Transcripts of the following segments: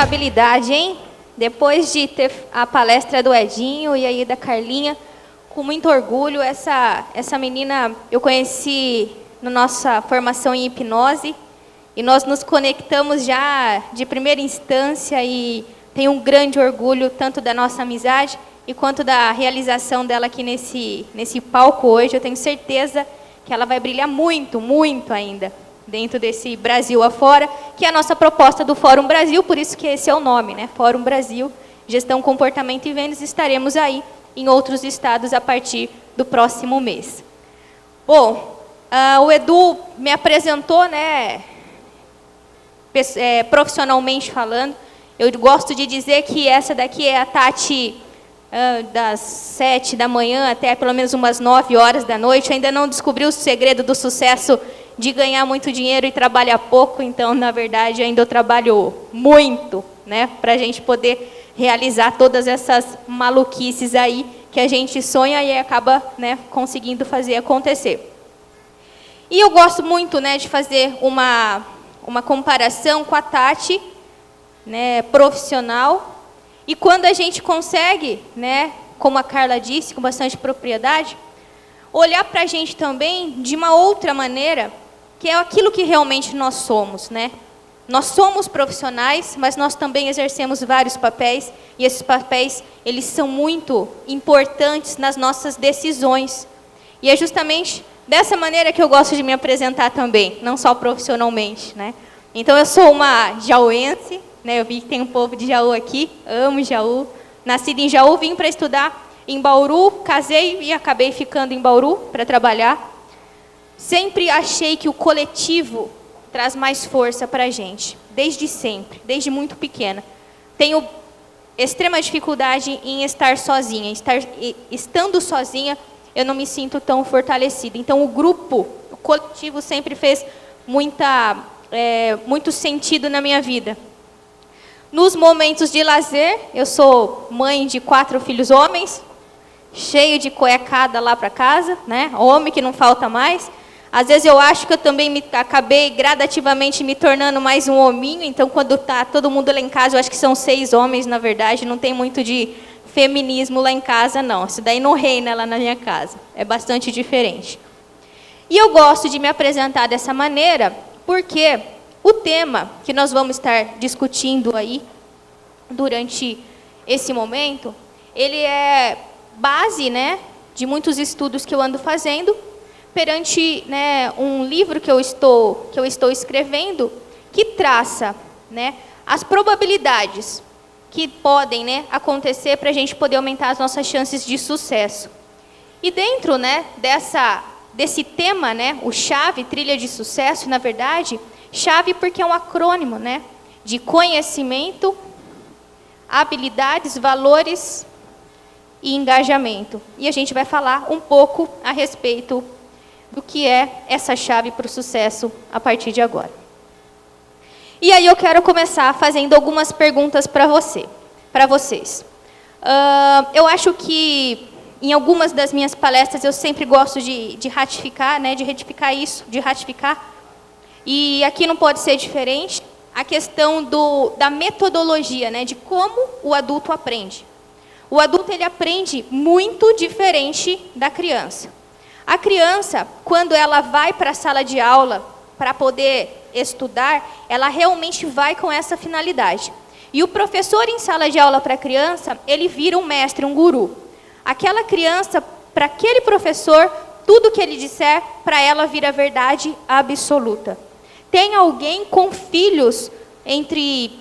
habilidade, hein? Depois de ter a palestra do Edinho e aí da Carlinha, com muito orgulho, essa menina eu conheci na nossa formação em hipnose e nós nos conectamos já de primeira instância e tenho um grande orgulho tanto da nossa amizade e quanto da realização dela aqui nesse palco hoje. Eu tenho certeza que ela vai brilhar muito, muito ainda dentro desse Brasil afora, que é a nossa proposta do Fórum Brasil, por isso que esse é o nome, né? Fórum Brasil, Gestão, Comportamento e Vendas. Estaremos aí em outros estados a partir do próximo mês. Bom, o Edu me apresentou, né, profissionalmente falando. Eu gosto de dizer que essa daqui é a Tati das 7 da manhã até pelo menos umas 9 horas da noite. Eu ainda não descobri o segredo do sucesso de ganhar muito dinheiro e trabalhar pouco, então, na verdade, ainda eu trabalho muito, né, para a gente poder realizar todas essas maluquices aí que a gente sonha e acaba, né, conseguindo fazer acontecer. E eu gosto muito, né, de fazer uma comparação com a Tati, né, profissional, e quando a gente consegue, né, como a Carla disse, com bastante propriedade, olhar para a gente também de uma outra maneira, que é aquilo que realmente nós somos, né? Nós somos profissionais, mas nós também exercemos vários papéis, e esses papéis, eles são muito importantes nas nossas decisões. E é justamente dessa maneira que eu gosto de me apresentar também, não só profissionalmente, né? Então, eu sou uma jauense, né? Eu vi que tem um povo de Jaú aqui, amo Jaú. Nascida em Jaú, vim para estudar em Bauru, casei e acabei ficando em Bauru para trabalhar. Sempre achei que o coletivo traz mais força para a gente, desde sempre, desde muito pequena. Tenho extrema dificuldade em estar sozinha. Estando sozinha, eu não me sinto tão fortalecida. Então, o grupo, o coletivo sempre fez muito sentido na minha vida. Nos momentos de lazer, eu sou mãe de 4 filhos homens, cheio de cuecada lá para casa, né? Homem que não falta mais. Às vezes eu acho que eu também acabei gradativamente me tornando mais um hominho, então quando está todo mundo lá em casa, eu acho que são 6 homens, na verdade, não tem muito de feminismo lá em casa, não. Isso daí não reina lá na minha casa, é bastante diferente. E eu gosto de me apresentar dessa maneira, porque o tema que nós vamos estar discutindo aí, durante esse momento, ele é base, né, de muitos estudos que eu ando fazendo, perante, né, um livro que eu estou escrevendo, que traça, né, as probabilidades que podem, né, acontecer para a gente poder aumentar as nossas chances de sucesso. E dentro, né, desse tema, né, o chave, trilha de sucesso, na verdade, chave porque é um acrônimo, né, de conhecimento, habilidades, valores e engajamento. E a gente vai falar um pouco a respeito do que é essa chave para o sucesso a partir de agora. E aí eu quero começar fazendo algumas perguntas para vocês. Eu acho que em algumas das minhas palestras eu sempre gosto de ratificar, né, de retificar isso, de ratificar. E aqui não pode ser diferente, a questão da metodologia, né, de como o adulto aprende. O adulto, ele aprende muito diferente da criança. A criança, quando ela vai para a sala de aula para poder estudar, ela realmente vai com essa finalidade. E o professor em sala de aula para a criança, ele vira um mestre, um guru. Aquela criança, para aquele professor, tudo que ele disser, para ela vira verdade absoluta. Tem alguém com filhos entre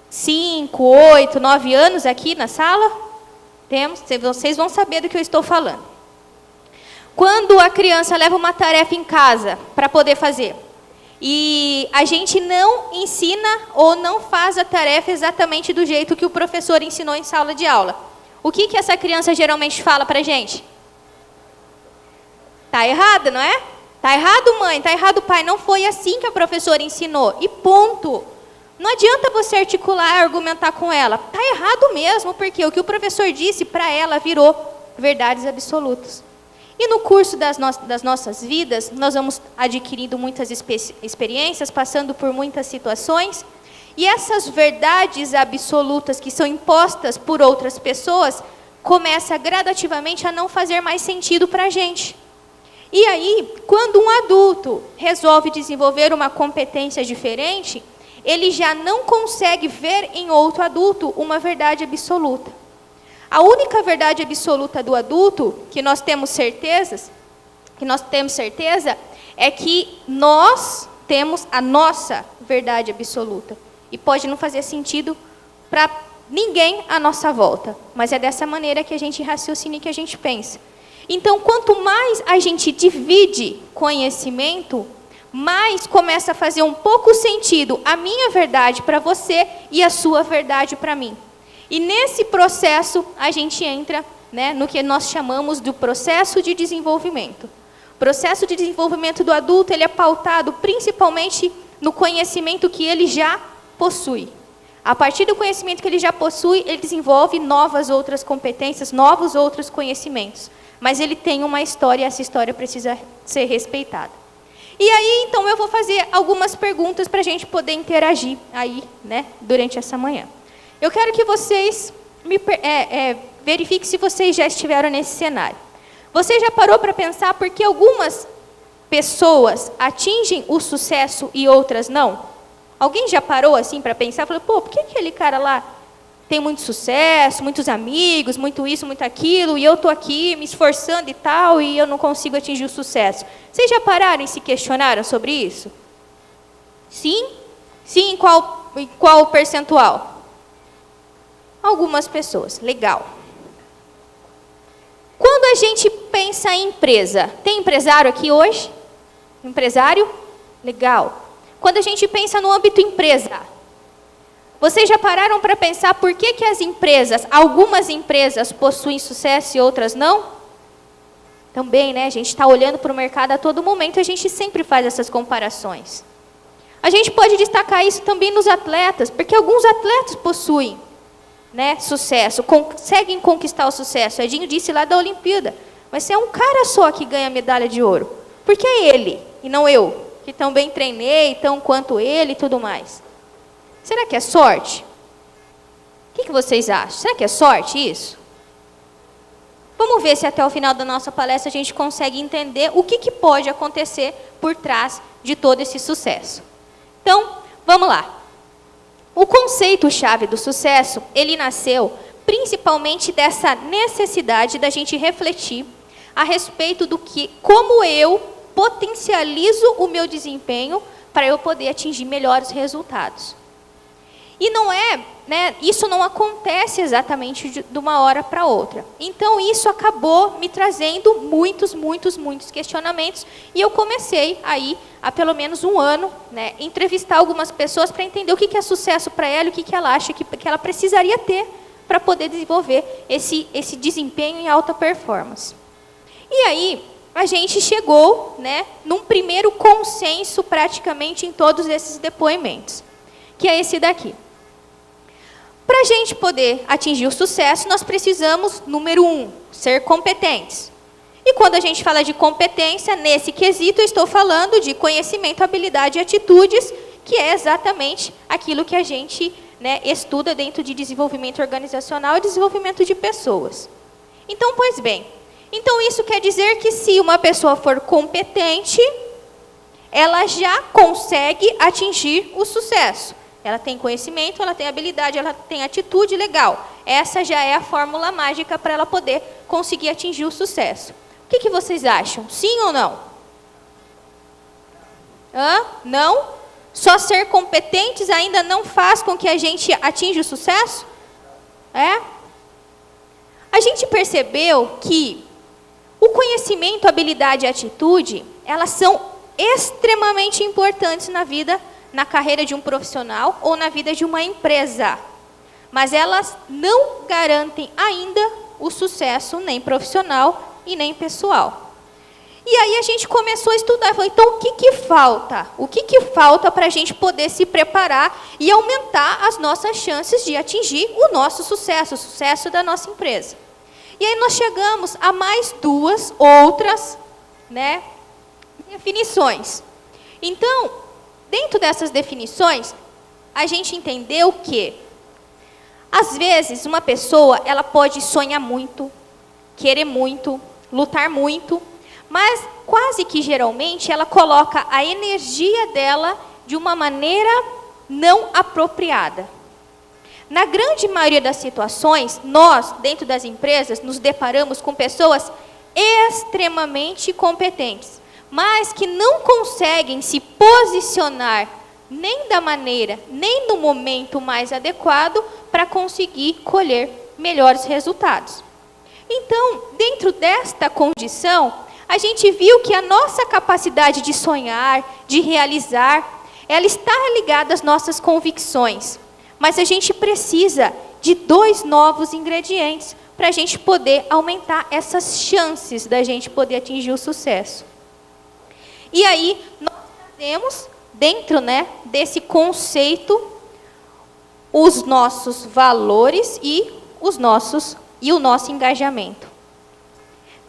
5, 8, 9 anos aqui na sala? Temos, vocês vão saber do que eu estou falando. Quando a criança leva uma tarefa em casa para poder fazer, e a gente não ensina ou não faz a tarefa exatamente do jeito que o professor ensinou em sala de aula, o que essa criança geralmente fala para a gente? Tá errado, não é? Tá errado, mãe, tá errado, pai, não foi assim que a professora ensinou, e ponto. Não adianta você articular e argumentar com ela. Tá errado mesmo, porque o que o professor disse para ela virou verdades absolutas. E no curso das nossas vidas, nós vamos adquirindo muitas experiências, passando por muitas situações, E essas verdades absolutas que são impostas por outras pessoas, começa gradativamente a não fazer mais sentido para a gente. E aí, quando um adulto resolve desenvolver uma competência diferente, ele já não consegue ver em outro adulto uma verdade absoluta. A única verdade absoluta do adulto, que nós temos certeza, é que nós temos a nossa verdade absoluta. E pode não fazer sentido para ninguém à nossa volta. Mas é dessa maneira que a gente raciocina e que a gente pensa. Então, quanto mais a gente divide conhecimento, mais começa a fazer um pouco sentido a minha verdade para você e a sua verdade para mim. E nesse processo, a gente entra, né, no que nós chamamos do processo de desenvolvimento. O processo de desenvolvimento do adulto, ele é pautado principalmente no conhecimento que ele já possui. A partir do conhecimento que ele já possui, ele desenvolve novas outras competências, novos outros conhecimentos. Mas ele tem uma história e essa história precisa ser respeitada. E aí, então, eu vou fazer algumas perguntas para a gente poder interagir aí, né, durante essa manhã. Eu quero que vocês verifiquem se vocês já estiveram nesse cenário. Você já parou para pensar por que algumas pessoas atingem o sucesso e outras não? Alguém já parou assim para pensar? Falou, pô, por que aquele cara lá tem muito sucesso, muitos amigos, muito isso, muito aquilo, e eu estou aqui me esforçando e tal, e eu não consigo atingir o sucesso? Vocês já pararam e se questionaram sobre isso? Sim? Sim, em qual percentual? Algumas pessoas. Legal. Quando a gente pensa em empresa, tem empresário aqui hoje? Empresário? Legal. Quando a gente pensa no âmbito empresa, vocês já pararam para pensar por que as empresas, algumas empresas possuem sucesso e outras não? Também, né? A gente está olhando para o mercado a todo momento, a gente sempre faz essas comparações. A gente pode destacar isso também nos atletas, porque alguns atletas possuem, né, sucesso, conseguem conquistar o sucesso. O Edinho disse lá da Olimpíada, mas é um cara só que ganha medalha de ouro. Por que ele e não eu, que também treinei, tão quanto ele e tudo mais? Será que é sorte? O que vocês acham? Será que é sorte isso? Vamos ver se até o final da nossa palestra a gente consegue entender o que pode acontecer por trás de todo esse sucesso. Então, vamos lá. O conceito-chave do sucesso, ele nasceu principalmente dessa necessidade da gente refletir a respeito do que, como eu potencializo o meu desempenho para eu poder atingir melhores resultados. E não é, né, isso não acontece exatamente de uma hora para outra. Então, isso acabou me trazendo muitos questionamentos. E eu comecei aí, há pelo menos um ano, né, entrevistar algumas pessoas para entender o que é sucesso para ela, o que ela acha que ela precisaria ter para poder desenvolver esse desempenho em alta performance. E aí, a gente chegou, né, num primeiro consenso praticamente em todos esses depoimentos, que é esse daqui. Para a gente poder atingir o sucesso, nós precisamos, número 1, ser competentes. E quando a gente fala de competência, nesse quesito, eu estou falando de conhecimento, habilidade e atitudes, que é exatamente aquilo que a gente, né, estuda dentro de desenvolvimento organizacional e desenvolvimento de pessoas. Então, pois bem, então isso quer dizer que se uma pessoa for competente, ela já consegue atingir o sucesso. Ela tem conhecimento, ela tem habilidade, ela tem atitude, legal. Essa já é a fórmula mágica para ela poder conseguir atingir o sucesso. O que vocês acham? Sim ou não? Não? Só ser competentes ainda não faz com que a gente atinja o sucesso? É? A gente percebeu que o conhecimento, habilidade e atitude, elas são extremamente importantes na vida, na carreira de um profissional ou na vida de uma empresa. Mas elas não garantem ainda o sucesso nem profissional e nem pessoal. E aí a gente começou a estudar, falou, então o que falta? O que falta para a gente poder se preparar e aumentar as nossas chances de atingir o nosso sucesso, o sucesso da nossa empresa? E aí nós chegamos a mais duas outras, né, definições. Então, dentro dessas definições, a gente entendeu que, às vezes, uma pessoa, ela pode sonhar muito, querer muito, lutar muito, mas quase que geralmente ela coloca a energia dela de uma maneira não apropriada. Na grande maioria das situações, nós, dentro das empresas, nos deparamos com pessoas extremamente competentes, mas que não conseguem se posicionar nem da maneira, nem no momento mais adequado para conseguir colher melhores resultados. Então, dentro desta condição, a gente viu que a nossa capacidade de sonhar, de realizar, ela está ligada às nossas convicções. Mas a gente precisa de 2 novos ingredientes para a gente poder aumentar essas chances da gente poder atingir o sucesso. E aí, nós temos, dentro, desse conceito, os nossos valores e o nosso engajamento.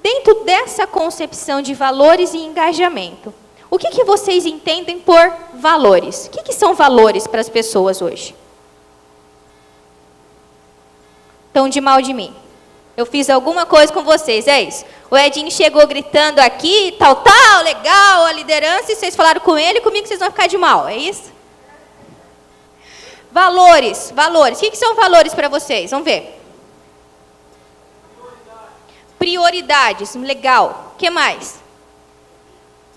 Dentro dessa concepção de valores e engajamento, o que vocês entendem por valores? O que são valores para as pessoas hoje? Estão de mal de mim. Eu fiz alguma coisa com vocês, é isso. O Edinho chegou gritando aqui, tal, legal, a liderança, e vocês falaram com ele, comigo vocês vão ficar de mal, é isso? Valores. O que são valores para vocês? Vamos ver. Prioridades, legal. O que mais?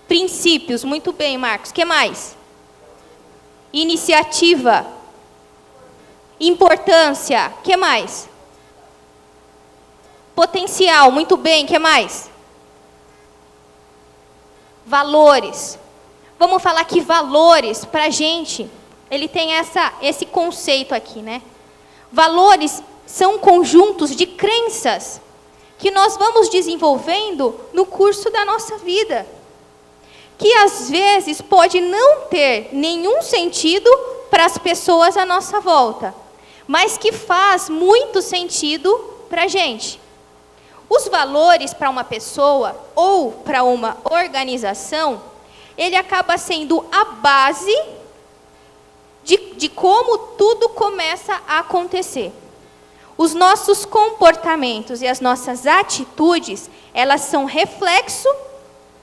Princípios, muito bem, Marcos. O que mais? Iniciativa. Importância. O que mais? Potencial, muito bem. O que mais? Valores. Vamos falar que valores, para a gente, ele tem esse conceito aqui, né? Valores são conjuntos de crenças que nós vamos desenvolvendo no curso da nossa vida, que às vezes pode não ter nenhum sentido para as pessoas à nossa volta, mas que faz muito sentido para a gente. Os valores para uma pessoa ou para uma organização, ele acaba sendo a base de como tudo começa a acontecer. Os nossos comportamentos e as nossas atitudes, elas são reflexo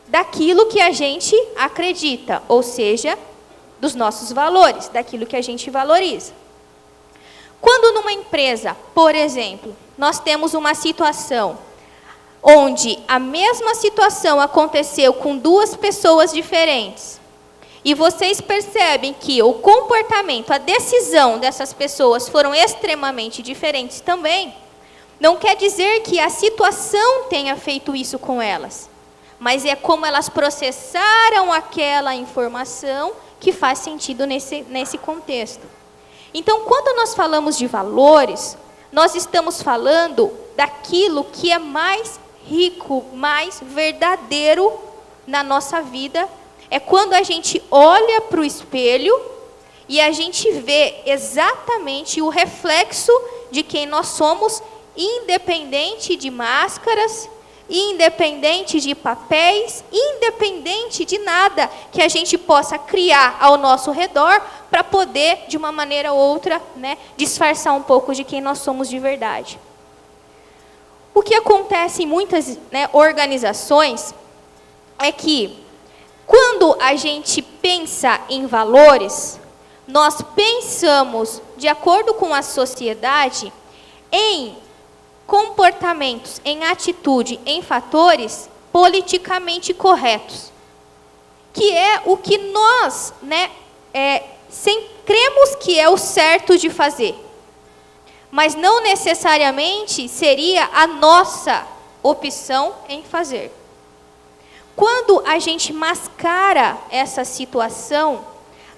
daquilo que a gente acredita, ou seja, dos nossos valores, daquilo que a gente valoriza. Quando numa empresa, por exemplo, nós temos uma situação onde a mesma situação aconteceu com 2 pessoas diferentes, e vocês percebem que o comportamento, a decisão dessas pessoas foram extremamente diferentes também, não quer dizer que a situação tenha feito isso com elas, mas é como elas processaram aquela informação que faz sentido nesse contexto. Então, quando nós falamos de valores, nós estamos falando daquilo que é mais rico, mais verdadeiro na nossa vida. É quando a gente olha para o espelho e a gente vê exatamente o reflexo de quem nós somos, independente de máscaras, independente de papéis, independente de nada que a gente possa criar ao nosso redor para poder, de uma maneira ou outra, disfarçar um pouco de quem nós somos de verdade. O que acontece em muitas organizações é que, quando a gente pensa em valores, nós pensamos, de acordo com a sociedade, em comportamentos, em atitude, em fatores politicamente corretos, que é o que nós cremos que é o certo de fazer, mas não necessariamente seria a nossa opção em fazer. Quando a gente mascara essa situação,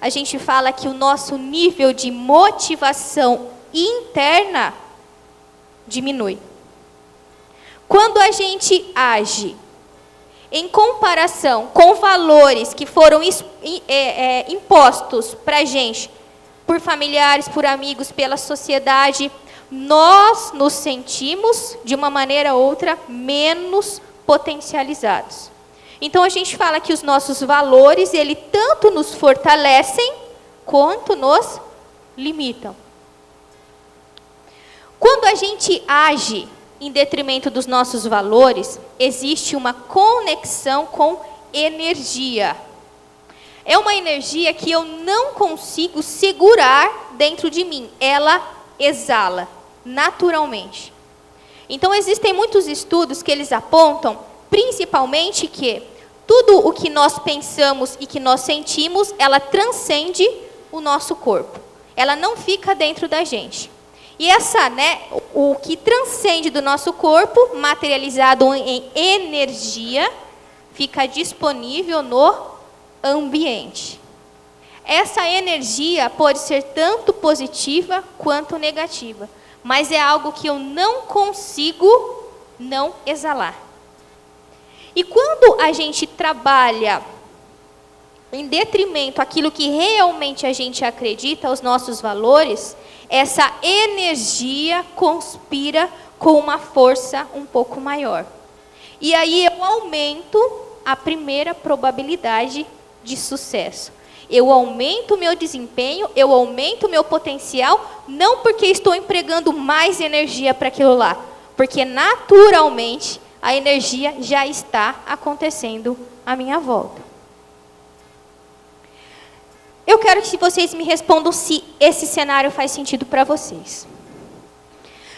a gente fala que o nosso nível de motivação interna diminui. Quando a gente age em comparação com valores que foram impostos para a gente, por familiares, por amigos, pela sociedade, nós nos sentimos, de uma maneira ou outra, menos potencializados. Então, a gente fala que os nossos valores, ele tanto nos fortalecem, quanto nos limitam. Quando a gente age em detrimento dos nossos valores, existe uma conexão com energia. É uma energia que eu não consigo segurar dentro de mim. Ela exala naturalmente. Então, existem muitos estudos que eles apontam, principalmente que tudo o que nós pensamos e que nós sentimos, ela transcende o nosso corpo. Ela não fica dentro da gente. E o que transcende do nosso corpo, materializado em energia, fica disponível no ambiente. Essa energia pode ser tanto positiva quanto negativa, mas é algo que eu não consigo não exalar. E quando a gente trabalha em detrimento àquilo que realmente a gente acredita, os nossos valores, essa energia conspira com uma força um pouco maior. E aí eu aumento a primeira probabilidade de sucesso. Eu aumento o meu desempenho, eu aumento o meu potencial, não porque estou empregando mais energia para aquilo lá, porque naturalmente a energia já está acontecendo à minha volta. Eu quero que vocês me respondam se esse cenário faz sentido para vocês.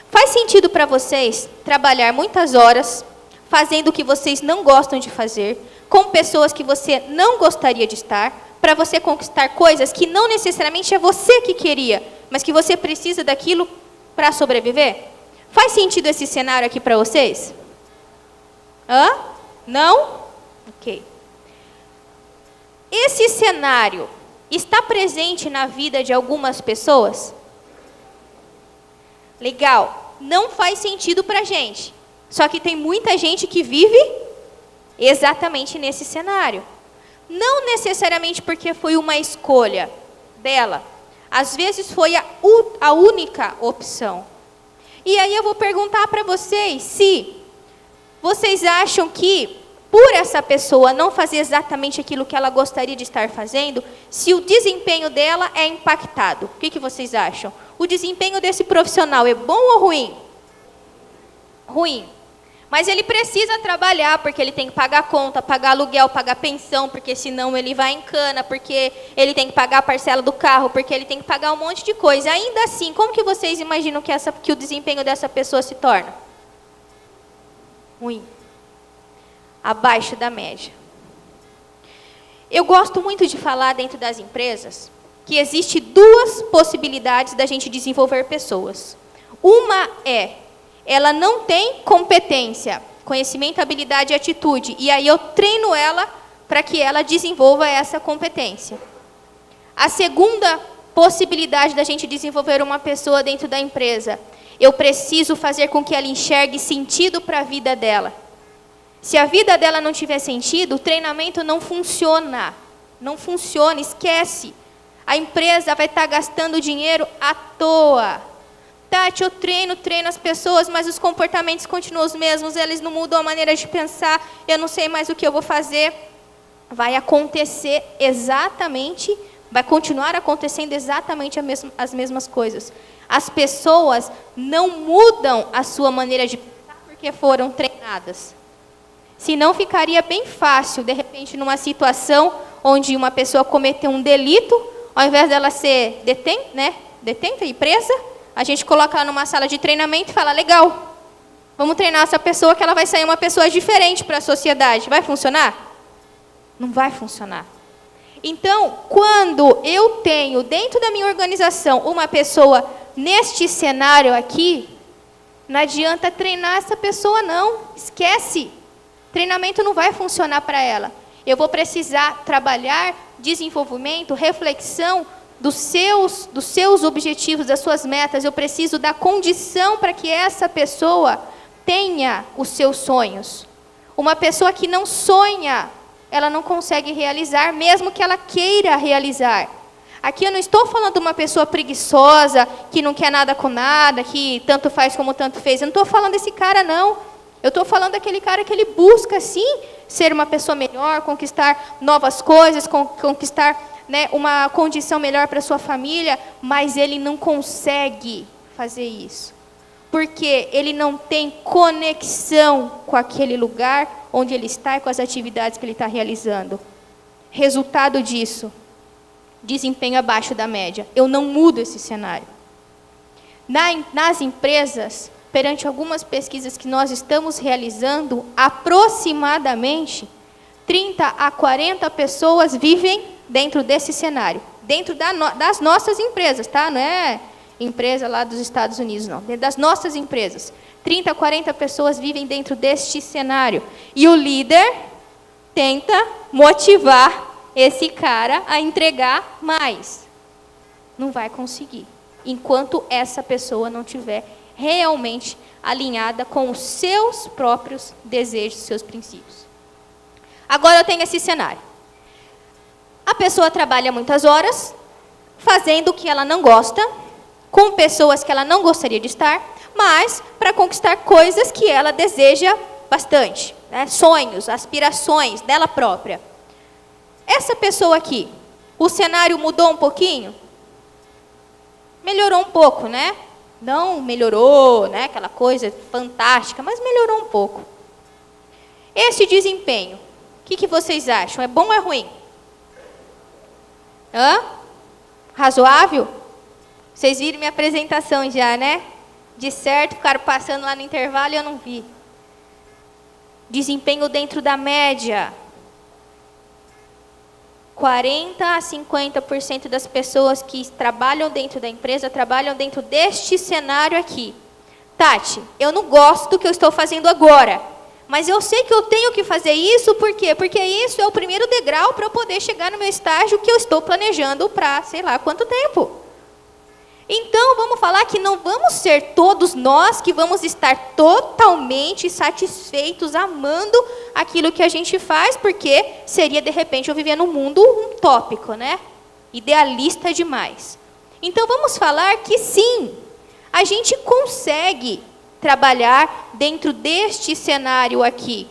Faz sentido para vocês trabalhar muitas horas, fazendo o que vocês não gostam de fazer, com pessoas que você não gostaria de estar, para você conquistar coisas que não necessariamente é você que queria, mas que você precisa daquilo para sobreviver? Faz sentido esse cenário aqui para vocês? Hã? Não? Ok. Esse cenário está presente na vida de algumas pessoas? Legal. Não faz sentido para a gente. Só que tem muita gente que vive exatamente nesse cenário. Não necessariamente porque foi uma escolha dela. Às vezes foi a única opção. E aí eu vou perguntar para vocês se vocês acham que, por essa pessoa não fazer exatamente aquilo que ela gostaria de estar fazendo, se o desempenho dela é impactado. O que vocês acham? O desempenho desse profissional é bom ou ruim? Ruim. Mas ele precisa trabalhar, porque ele tem que pagar conta, pagar aluguel, pagar pensão, porque senão ele vai em cana, porque ele tem que pagar a parcela do carro, porque ele tem que pagar um monte de coisa. Ainda assim, como que vocês imaginam que o desempenho dessa pessoa se torna? Ruim. Abaixo da média. Eu gosto muito de falar dentro das empresas que existe duas possibilidades da gente desenvolver pessoas. Uma ela não tem competência, conhecimento, habilidade e atitude, e aí eu treino ela para que ela desenvolva essa competência. A segunda possibilidade da gente desenvolver uma pessoa dentro da empresa, eu preciso fazer com que ela enxergue sentido para a vida dela. Se a vida dela não tiver sentido, o treinamento não funciona. Não funciona, esquece. A empresa vai estar gastando dinheiro à toa. Tati, eu treino as pessoas, mas os comportamentos continuam os mesmos, eles não mudam a maneira de pensar, eu não sei mais o que eu vou fazer. Vai acontecer exatamente, vai continuar acontecendo exatamente as mesmas coisas. As pessoas não mudam a sua maneira de pensar porque foram treinadas. Senão ficaria bem fácil, de repente, numa situação onde uma pessoa cometeu um delito, ao invés dela ser detenta e presa, a gente coloca ela numa sala de treinamento e fala, legal, vamos treinar essa pessoa que ela vai sair uma pessoa diferente para a sociedade. Vai funcionar? Não vai funcionar. Então, quando eu tenho dentro da minha organização uma pessoa neste cenário aqui, não adianta treinar essa pessoa não, esquece. Treinamento não vai funcionar para ela. Eu vou precisar trabalhar desenvolvimento, reflexão dos seus objetivos, das suas metas. Eu preciso dar condição para que essa pessoa tenha os seus sonhos. Uma pessoa que não sonha, ela não consegue realizar, mesmo que ela queira realizar. Aqui eu não estou falando de uma pessoa preguiçosa, que não quer nada com nada, que tanto faz como tanto fez. Eu não estou falando desse cara, não. Eu estou falando daquele cara que ele busca, sim, ser uma pessoa melhor, conquistar novas coisas, conquistar né, uma condição melhor para sua família, mas ele não consegue fazer isso. Porque ele não tem conexão com aquele lugar onde ele está e com as atividades que ele está realizando. Resultado disso, desempenho abaixo da média. Eu não mudo esse cenário. Nas empresas, perante algumas pesquisas que nós estamos realizando, aproximadamente 30 a 40 pessoas vivem dentro desse cenário. Dentro das nossas empresas, tá? Não é empresa lá dos Estados Unidos, não. Dentro das nossas empresas. 30 a 40 pessoas vivem dentro deste cenário. E o líder tenta motivar esse cara a entregar mais. Não vai conseguir. Enquanto essa pessoa não tiver realmente alinhada com os seus próprios desejos, seus princípios. Agora eu tenho esse cenário. A pessoa trabalha muitas horas, fazendo o que ela não gosta, com pessoas que ela não gostaria de estar, mas para conquistar coisas que ela deseja bastante, né? Sonhos, aspirações dela própria. Essa pessoa aqui, o cenário mudou um pouquinho? Melhorou um pouco, né? Não melhorou, né? Aquela coisa fantástica, mas melhorou um pouco. Esse desempenho, o que vocês acham? É bom ou é ruim? Razoável? Vocês viram minha apresentação já, né? De certo, ficaram passando lá no intervalo e eu não vi. Desempenho dentro da média. 40 a 50% das pessoas que trabalham dentro da empresa, trabalham dentro deste cenário aqui. Tati, eu não gosto do que eu estou fazendo agora, mas eu sei que eu tenho que fazer isso, por quê? Porque isso é o primeiro degrau para eu poder chegar no meu estágio que eu estou planejando para sei lá quanto tempo. Então, vamos falar que não vamos ser todos nós que vamos estar totalmente satisfeitos, amando aquilo que a gente faz, porque seria, de repente, eu viver num mundo utópico, né? Idealista demais. Então, vamos falar que sim, a gente consegue trabalhar dentro deste cenário aqui.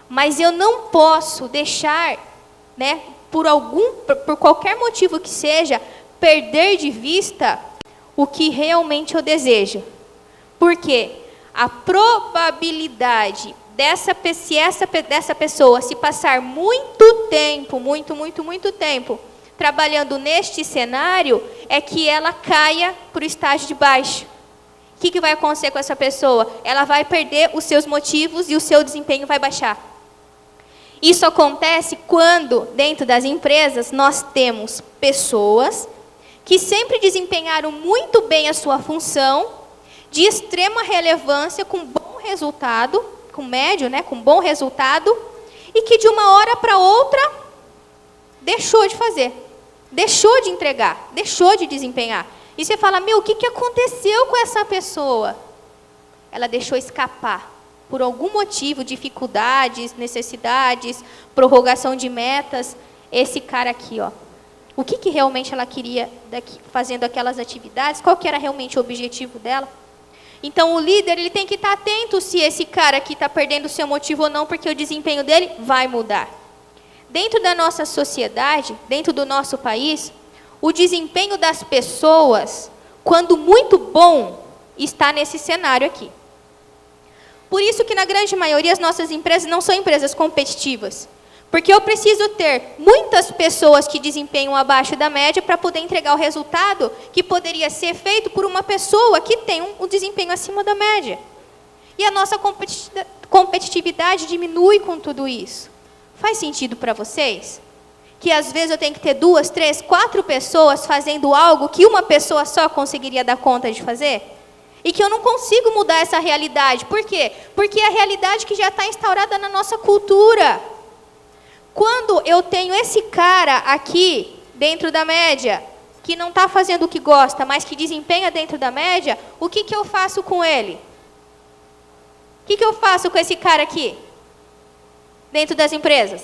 Mas eu não posso deixar, né, por qualquer motivo que seja, perder de vista o que realmente eu desejo. Porque a probabilidade dessa pessoa se passar muito tempo, muito tempo, trabalhando neste cenário, é que ela caia para o estágio de baixo. O que vai acontecer com essa pessoa? Ela vai perder os seus motivos e o seu desempenho vai baixar. Isso acontece quando, dentro das empresas, nós temos pessoas que sempre desempenharam muito bem a sua função, de extrema relevância, com bom resultado, com médio, né, com bom resultado, e que de uma hora para outra deixou de fazer, deixou de entregar, deixou de desempenhar. E você fala, o que aconteceu com essa pessoa? Ela deixou escapar, por algum motivo, dificuldades, necessidades, prorrogação de metas, esse cara aqui, ó. O que realmente ela queria fazendo aquelas atividades? Qual que era realmente o objetivo dela? Então, o líder ele tem que estar atento se esse cara aqui está perdendo o seu motivo ou não, porque o desempenho dele vai mudar. Dentro da nossa sociedade, dentro do nosso país, o desempenho das pessoas, quando muito bom, está nesse cenário aqui. Por isso que, na grande maioria, as nossas empresas não são empresas competitivas. Porque eu preciso ter muitas pessoas que desempenham abaixo da média para poder entregar o resultado que poderia ser feito por uma pessoa que tem um desempenho acima da média. E a nossa competitividade diminui com tudo isso. Faz sentido para vocês? Que às vezes eu tenho que ter 2, 3, 4 pessoas fazendo algo que uma pessoa só conseguiria dar conta de fazer? E que eu não consigo mudar essa realidade. Por quê? Porque é a realidade que já está instaurada na nossa cultura. Quando eu tenho esse cara aqui, dentro da média, que não está fazendo o que gosta, mas que desempenha dentro da média, o que eu faço com ele? O que eu faço com esse cara aqui? Dentro das empresas?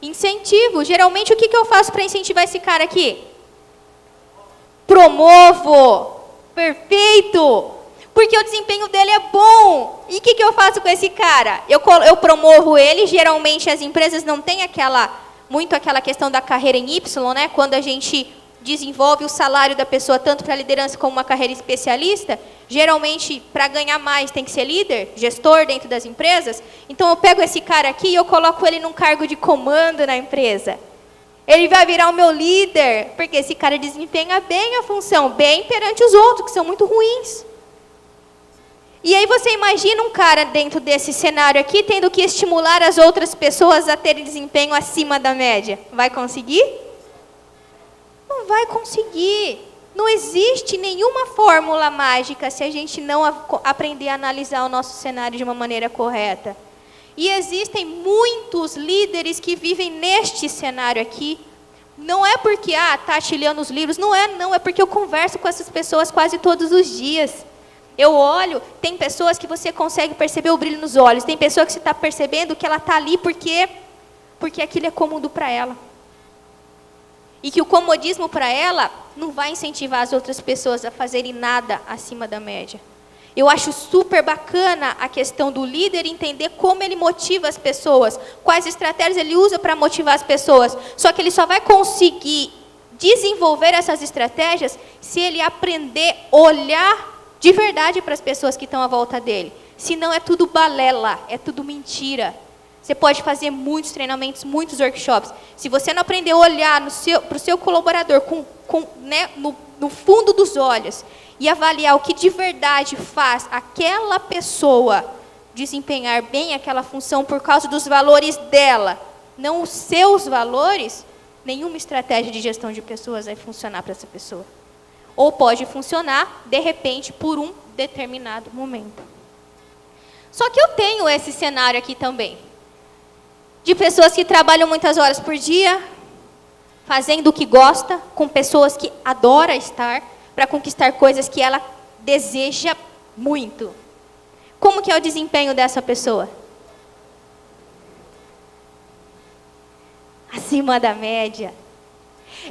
Incentivo. Geralmente, o que eu faço para incentivar esse cara aqui? Promovo. Perfeito. Porque o desempenho dele é bom. E o que eu eu faço com esse cara? Eu promovo ele, geralmente as empresas não têm muito aquela questão da carreira em Y, né? Quando a gente desenvolve o salário da pessoa tanto para a liderança como uma carreira especialista, geralmente para ganhar mais tem que ser líder, gestor dentro das empresas. Então eu pego esse cara aqui e eu coloco ele num cargo de comando na empresa. Ele vai virar o meu líder, porque esse cara desempenha bem a função, bem perante os outros, que são muito ruins. E aí você imagina um cara dentro desse cenário aqui, tendo que estimular as outras pessoas a terem desempenho acima da média. Vai conseguir? Não vai conseguir. Não existe nenhuma fórmula mágica se a gente não aprender a analisar o nosso cenário de uma maneira correta. E existem muitos líderes que vivem neste cenário aqui. Não é porque, Tati lendo os livros, não, é porque eu converso com essas pessoas quase todos os dias. Eu olho, tem pessoas que você consegue perceber o brilho nos olhos, tem pessoa que você está percebendo que ela está ali porque aquilo é cômodo para ela. E que o comodismo para ela não vai incentivar as outras pessoas a fazerem nada acima da média. Eu acho super bacana a questão do líder entender como ele motiva as pessoas, quais estratégias ele usa para motivar as pessoas. Só que ele só vai conseguir desenvolver essas estratégias se ele aprender a olhar de verdade para as pessoas que estão à volta dele. Senão é tudo balela, é tudo mentira. Você pode fazer muitos treinamentos, muitos workshops. Se você não aprender a olhar para o seu colaborador no fundo dos olhos e avaliar o que de verdade faz aquela pessoa desempenhar bem aquela função por causa dos valores dela, não os seus valores, nenhuma estratégia de gestão de pessoas vai funcionar para essa pessoa. Ou pode funcionar, de repente, por um determinado momento. Só que eu tenho esse cenário aqui também. De pessoas que trabalham muitas horas por dia, fazendo o que gosta, com pessoas que adora estar, para conquistar coisas que ela deseja muito. Como que é o desempenho dessa pessoa? Acima da média.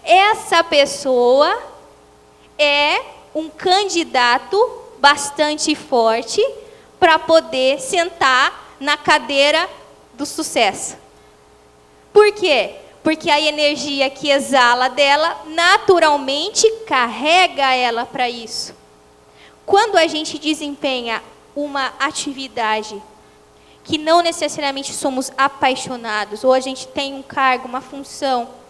Essa pessoa é um candidato bastante forte para poder sentar na cadeira do sucesso. Por quê? Porque a energia que exala dela, naturalmente, carrega ela para isso. Quando a gente desempenha uma atividade que não necessariamente somos apaixonados, ou a gente tem um cargo, uma função,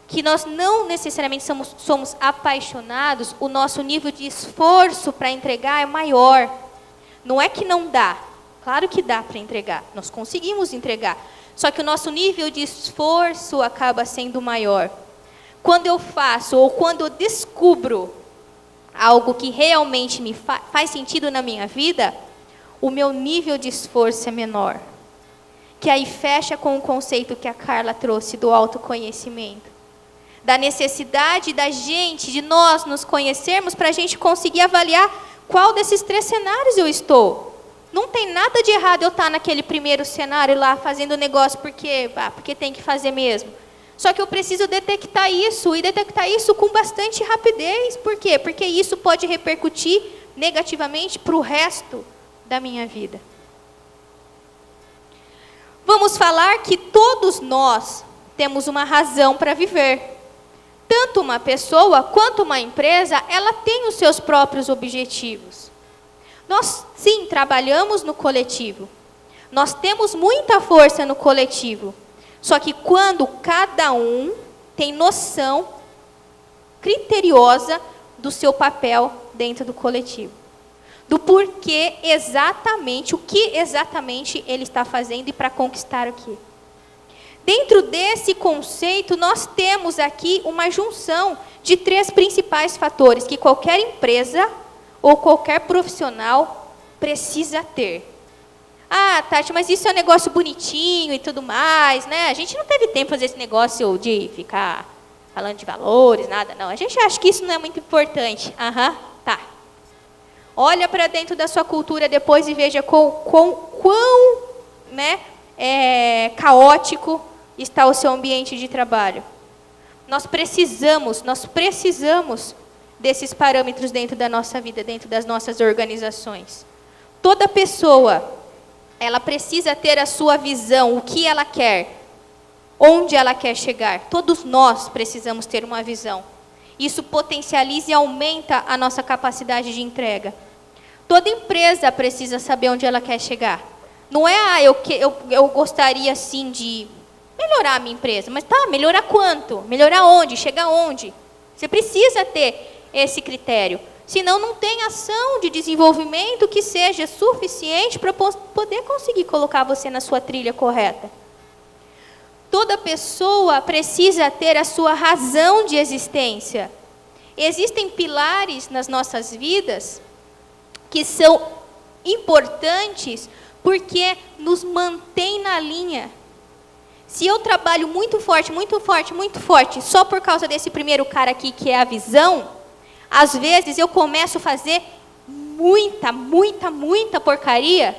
que nós não necessariamente somos apaixonados, o nosso nível de esforço para entregar é maior. Não é que não dá. Claro que dá para entregar. Nós conseguimos entregar. Só que o nosso nível de esforço acaba sendo maior. Quando eu faço ou quando eu descubro algo que realmente me faz sentido na minha vida, o meu nível de esforço é menor. Que aí fecha com o conceito que a Carla trouxe do autoconhecimento. Da necessidade da gente, de nós nos conhecermos para a gente conseguir avaliar qual desses 3 cenários eu estou. Não tem nada de errado eu estar naquele primeiro cenário lá fazendo negócio porque tem que fazer mesmo. Só que eu preciso detectar isso e detectar isso com bastante rapidez. Por quê? Porque isso pode repercutir negativamente para o resto da minha vida. Vamos falar que todos nós temos uma razão para viver. Tanto uma pessoa quanto uma empresa, ela tem os seus próprios objetivos. Nós, sim, trabalhamos no coletivo. Nós temos muita força no coletivo. Só que quando cada um tem noção criteriosa do seu papel dentro do coletivo. Do porquê exatamente, o que exatamente ele está fazendo e para conquistar o quê. Dentro desse conceito, nós temos aqui uma junção de 3 principais fatores que qualquer empresa ou qualquer profissional precisa ter. Tati, mas isso é um negócio bonitinho e tudo mais, né? A gente não teve tempo de fazer esse negócio de ficar falando de valores, nada, não. A gente acha que isso não é muito importante. Tá. Olha para dentro da sua cultura depois e veja quão caótico está o seu ambiente de trabalho. Nós precisamos desses parâmetros dentro da nossa vida, dentro das nossas organizações. Toda pessoa ela precisa ter a sua visão, o que ela quer, onde ela quer chegar. Todos nós precisamos ter uma visão. Isso potencializa e aumenta a nossa capacidade de entrega. Toda empresa precisa saber onde ela quer chegar. Não é, eu gostaria sim de melhorar a minha empresa, mas tá, melhorar quanto? Melhorar onde? Chegar onde? Você precisa ter esse critério. Senão não tem ação de desenvolvimento que seja suficiente para poder conseguir colocar você na sua trilha correta. Toda pessoa precisa ter a sua razão de existência. Existem pilares nas nossas vidas que são importantes porque nos mantém na linha. Se eu trabalho muito forte, muito forte, muito forte, só por causa desse primeiro cara aqui, que é a visão, às vezes eu começo a fazer muita, muita, muita porcaria,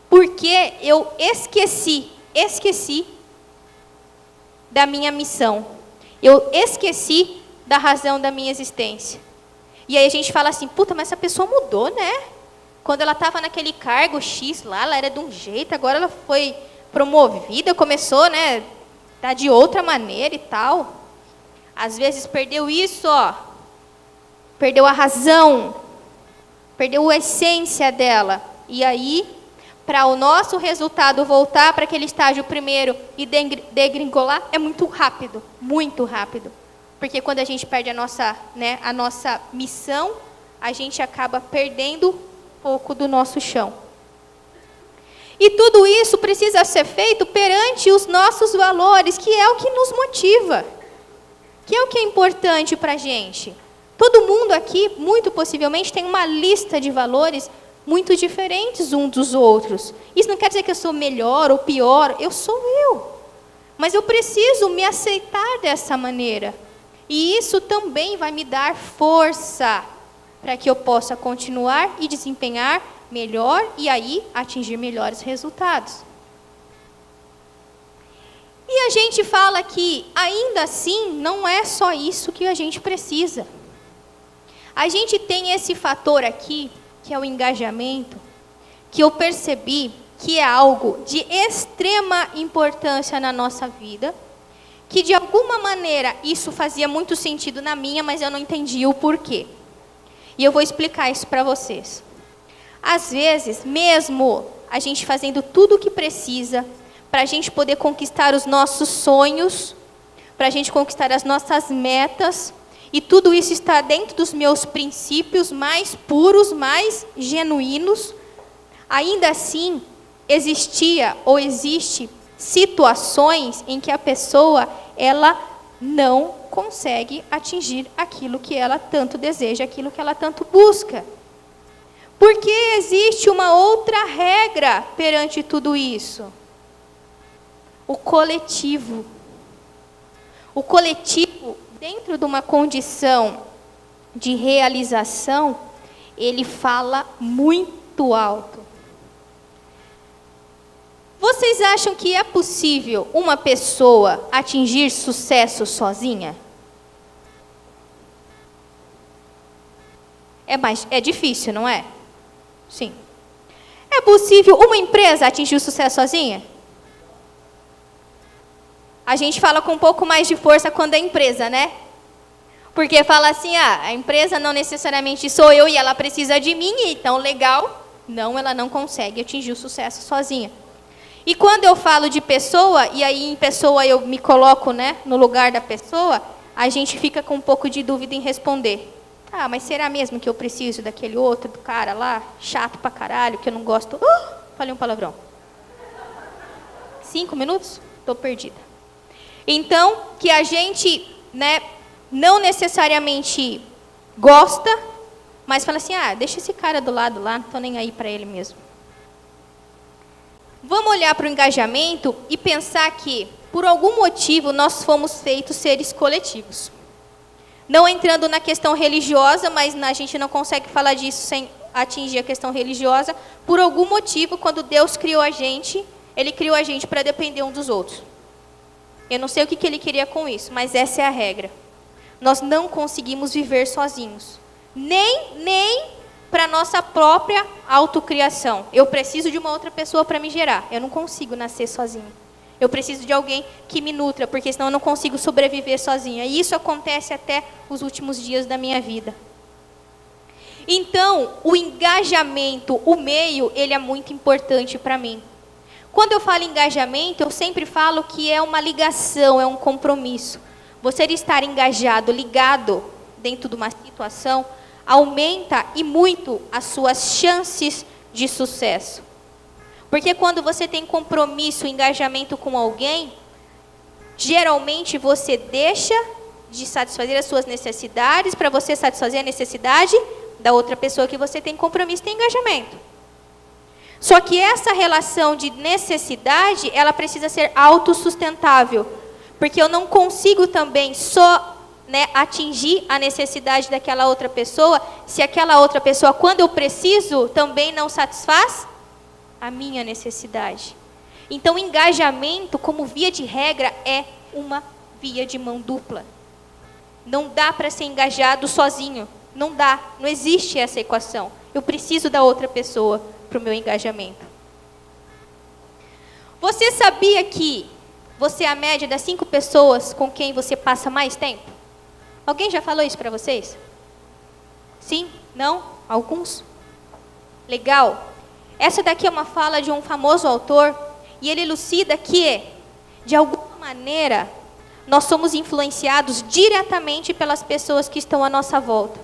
porque eu esqueci da minha missão. Eu esqueci da razão da minha existência. E aí a gente fala assim, puta, mas essa pessoa mudou, né? Quando ela estava naquele cargo X lá, ela era de um jeito, agora ela foi promovida, começou, né, tá de outra maneira e tal. Às vezes perdeu isso, ó. Perdeu a razão, perdeu a essência dela. E aí, para o nosso resultado voltar para aquele estágio primeiro e degringolar, é muito rápido, muito rápido. Porque quando a gente perde a nossa missão, a gente acaba perdendo um pouco do nosso chão. E tudo isso precisa ser feito perante os nossos valores, que é o que nos motiva, que é o que é importante para a gente. Todo mundo aqui, muito possivelmente, tem uma lista de valores muito diferentes uns dos outros. Isso não quer dizer que eu sou melhor ou pior, eu sou eu. Mas eu preciso me aceitar dessa maneira. E isso também vai me dar força para que eu possa continuar e desempenhar melhor e aí atingir melhores resultados. E a gente fala que, ainda assim, não é só isso que a gente precisa. A gente tem esse fator aqui, que é o engajamento, que eu percebi que é algo de extrema importância na nossa vida, que de alguma maneira isso fazia muito sentido na minha, mas eu não entendi o porquê. E eu vou explicar isso para vocês. Às vezes, mesmo a gente fazendo tudo o que precisa, para a gente poder conquistar os nossos sonhos, para a gente conquistar as nossas metas, e tudo isso está dentro dos meus princípios mais puros, mais genuínos, ainda assim, existia ou existe situações em que a pessoa, ela não consegue atingir aquilo que ela tanto deseja, aquilo que ela tanto busca. Porque existe uma outra regra perante tudo isso. O coletivo. O coletivo, dentro de uma condição de realização, ele fala muito alto. Vocês acham que é possível uma pessoa atingir sucesso sozinha? É difícil, não é? Sim. É possível uma empresa atingir o sucesso sozinha? A gente fala com um pouco mais de força quando é empresa, né? Porque fala assim, a empresa não necessariamente sou eu e ela precisa de mim, então legal. Não, ela não consegue atingir o sucesso sozinha. E quando eu falo de pessoa, e aí em pessoa eu me coloco, né, no lugar da pessoa, a gente fica com um pouco de dúvida em responder. Ah, mas será mesmo que eu preciso daquele outro, do cara lá, chato pra caralho, que eu não gosto? Falei um palavrão. 5 minutos? Estou perdida. Então, que a gente, né, não necessariamente gosta, mas fala assim, deixa esse cara do lado lá, não estou nem aí para ele mesmo. Vamos olhar para o engajamento e pensar que, por algum motivo, nós fomos feitos seres coletivos. Não entrando na questão religiosa, mas a gente não consegue falar disso sem atingir a questão religiosa. Por algum motivo, quando Deus criou a gente, Ele criou a gente para depender um dos outros. Eu não sei o que Ele queria com isso, mas essa é a regra. Nós não conseguimos viver sozinhos. Nem para a nossa própria autocriação. Eu preciso de uma outra pessoa para me gerar. Eu não consigo nascer sozinho. Eu preciso de alguém que me nutra, porque senão eu não consigo sobreviver sozinha. E isso acontece até os últimos dias da minha vida. Então, o engajamento, o meio, ele é muito importante para mim. Quando eu falo engajamento, eu sempre falo que é uma ligação, é um compromisso. Você estar engajado, ligado dentro de uma situação, aumenta e muito as suas chances de sucesso. Porque quando você tem compromisso, engajamento com alguém, geralmente você deixa de satisfazer as suas necessidades para você satisfazer a necessidade da outra pessoa que você tem compromisso, tem engajamento. Só que essa relação de necessidade, ela precisa ser autossustentável. Porque eu não consigo também só atingir a necessidade daquela outra pessoa, se aquela outra pessoa, quando eu preciso, também não satisfaz a minha necessidade. Então, engajamento, como via de regra, é uma via de mão dupla. Não dá para ser engajado sozinho. Não dá. Não existe essa equação. Eu preciso da outra pessoa para o meu engajamento. Você sabia que você é a média das 5 pessoas com quem você passa mais tempo? Alguém já falou isso para vocês? Sim? Não? Alguns? Legal. Essa daqui é uma fala de um famoso autor, e ele elucida que, de alguma maneira, nós somos influenciados diretamente pelas pessoas que estão à nossa volta.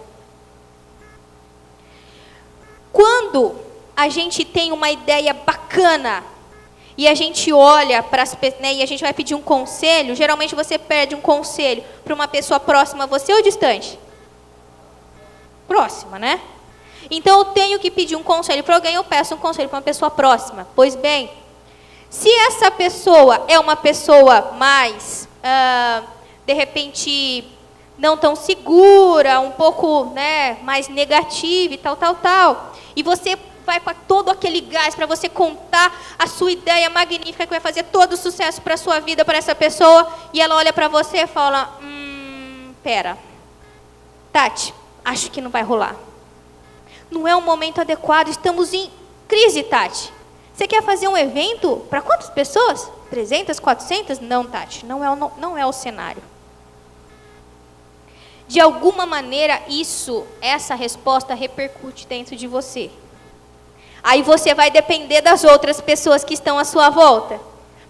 Quando a gente tem uma ideia bacana, e a gente olha para as pessoas, e a gente vai pedir um conselho, geralmente você pede um conselho para uma pessoa próxima a você ou distante? Próxima, né? Então, eu tenho que pedir um conselho para alguém, eu peço um conselho para uma pessoa próxima. Pois bem, se essa pessoa é uma pessoa mais, de repente, não tão segura, um pouco mais negativa e tal, e você vai com todo aquele gás para você contar a sua ideia magnífica que vai fazer todo o sucesso para a sua vida, para essa pessoa, e ela olha para você e fala, pera, Tati, acho que não vai rolar. Não é um momento adequado, estamos em crise, Tati. Você quer fazer um evento para quantas pessoas? 300, 400? Não, Tati, não é o cenário. De alguma maneira, essa resposta repercute dentro de você. Aí você vai depender das outras pessoas que estão à sua volta.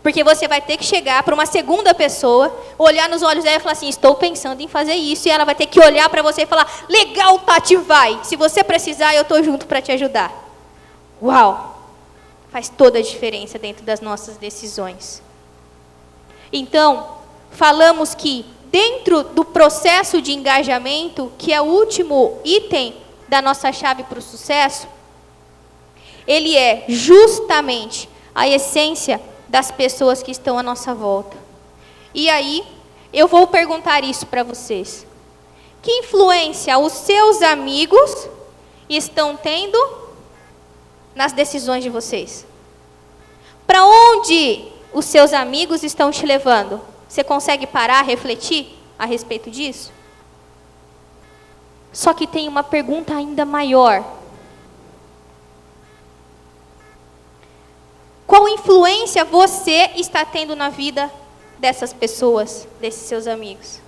Porque você vai ter que chegar para uma segunda pessoa, olhar nos olhos dela e falar assim, estou pensando em fazer isso. E ela vai ter que olhar para você e falar, legal, Tati, vai. Se você precisar, eu estou junto para te ajudar. Uau! Faz toda a diferença dentro das nossas decisões. Então, falamos que dentro do processo de engajamento, que é o último item da nossa chave para o sucesso, ele é justamente a essência das pessoas que estão à nossa volta. E aí, eu vou perguntar isso para vocês. Que influência os seus amigos estão tendo nas decisões de vocês? Para onde os seus amigos estão te levando? Você consegue parar, refletir a respeito disso? Só que tem uma pergunta ainda maior. Qual influência você está tendo na vida dessas pessoas, desses seus amigos?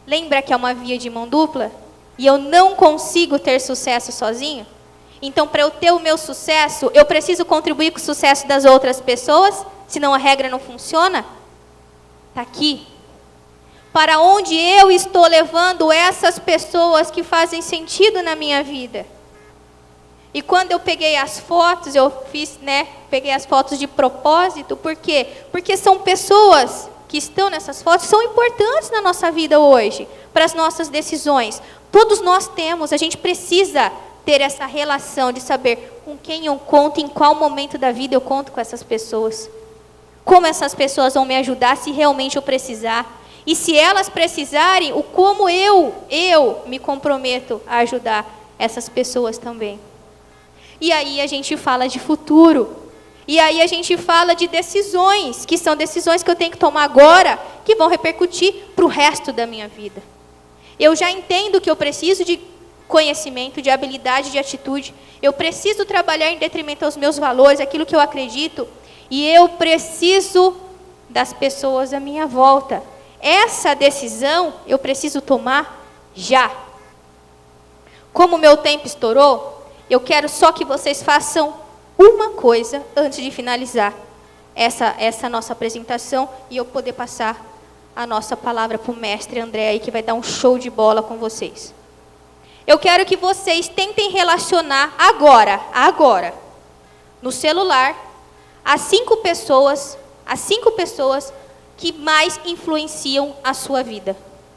Lembra que é uma via de mão dupla? E eu não consigo ter sucesso sozinho? Então, para eu ter o meu sucesso, eu preciso contribuir com o sucesso das outras pessoas? Senão a regra não funciona? Está aqui. Para onde eu estou levando essas pessoas que fazem sentido na minha vida? E quando eu peguei as fotos, peguei as fotos de propósito, por quê? Porque são pessoas que estão nessas fotos, são importantes na nossa vida hoje, para as nossas decisões. Todos nós temos, a gente precisa ter essa relação de saber com quem eu conto, em qual momento da vida eu conto com essas pessoas. Como essas pessoas vão me ajudar se realmente eu precisar. E se elas precisarem, como eu me comprometo a ajudar essas pessoas também. E aí a gente fala de futuro. E aí a gente fala de decisões, que são decisões que eu tenho que tomar agora, que vão repercutir para o resto da minha vida. Eu já entendo que eu preciso de conhecimento, de habilidade, de atitude. Eu preciso trabalhar em detrimento aos meus valores, aquilo que eu acredito. E eu preciso das pessoas à minha volta. Essa decisão eu preciso tomar já. Como o meu tempo estourou, eu quero só que vocês façam uma coisa antes de finalizar essa nossa apresentação e eu poder passar a nossa palavra para o mestre André aí, que vai dar um show de bola com vocês. Eu quero que vocês tentem relacionar agora, no celular, as 5 pessoas que mais influenciam a sua vida.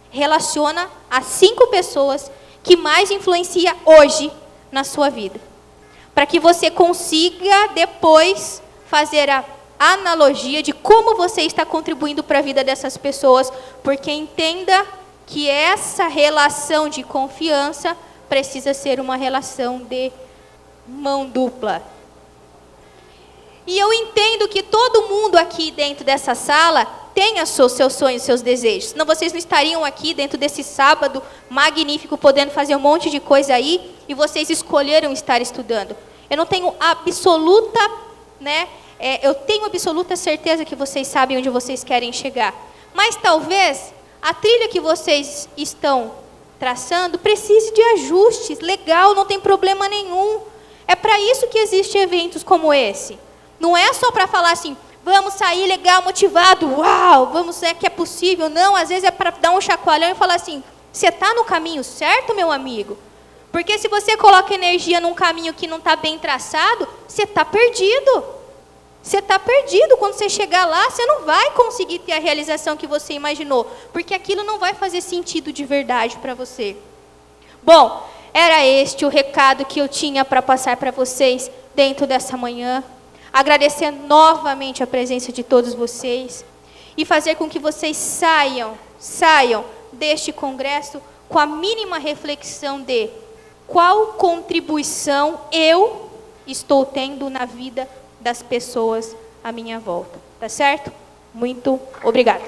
Relaciona as 5 pessoas que mais influenciam hoje na sua vida. Para que você consiga depois fazer a analogia de como você está contribuindo para a vida dessas pessoas, porque entenda que essa relação de confiança precisa ser uma relação de mão dupla. E eu entendo que todo mundo aqui dentro dessa sala tem os seus sonhos, seus desejos. Senão vocês não estariam aqui dentro desse sábado magnífico, podendo fazer um monte de coisa aí, e vocês escolheram estar estudando. Eu não tenho absoluta, eu tenho absoluta certeza que vocês sabem onde vocês querem chegar. Mas talvez a trilha que vocês estão traçando precise de ajustes. Legal, não tem problema nenhum. É para isso que existem eventos como esse. Não é só para falar assim, vamos sair legal, motivado, uau, vamos, que é possível. Não, às vezes é para dar um chacoalhão e falar assim, você está no caminho certo, meu amigo? Porque se você coloca energia num caminho que não está bem traçado, você está perdido. Você está perdido. Quando você chegar lá, você não vai conseguir ter a realização que você imaginou. Porque aquilo não vai fazer sentido de verdade para você. Bom, era este o recado que eu tinha para passar para vocês dentro dessa manhã. Agradecer novamente a presença de todos vocês. E fazer com que vocês saiam deste congresso com a mínima reflexão de qual contribuição eu estou tendo na vida das pessoas à minha volta. Tá certo? Muito obrigada.